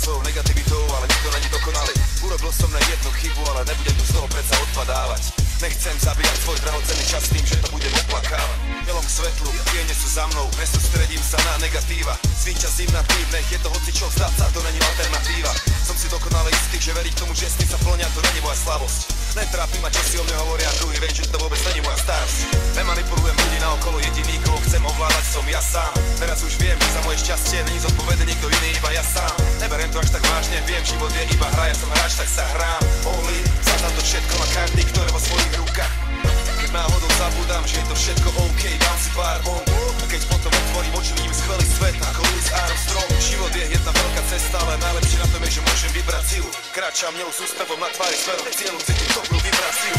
svojou negativitou, ale nikto není dokonalý. Urobil som na jednu chybu, ale nebudem tu z toho predsa odpadávať. Nechcem zabíjať svoj drahocenný čas tým, že to budem oplakávať. Smelom k svetlu, tiene sú za mnou, nesústredím sa na negatíva. Zvíťazím na tým, nech je to hocičo, vzdať sa, to není alternatíva. Som si dokonale istý, že veriť tomu, že sny sa plnia, to není moja slabosť. Netrápi ma, čo si o mne hovoria druhý, viem, že to vôbec není moja starosť. Nemanipulujem ľudí naokolo, jediný, koho chcem ovládať, som ja sám. Teraz už viem, že za moje šťastie není zodpovedný nikto iný, iba ja sám. Neberiem to až tak vážne, viem, život je iba hra, ja som hráč, tak sa hrám. Only, zadám to všetko na karty, ktoré vo svojich rukách. Keď náhodou zabudám, že je to všetko OK, dám si pár bomb. A keď potom otvorím oči, vidím skvelý svet ako Louis Armstrong. Život je jedna veľká cesta, ale najlepšie na tom je, že môžem vybrať silu. Kráčam ňou s ústavom na tvári smerom k cieľu, cítim dobrú vibráciu.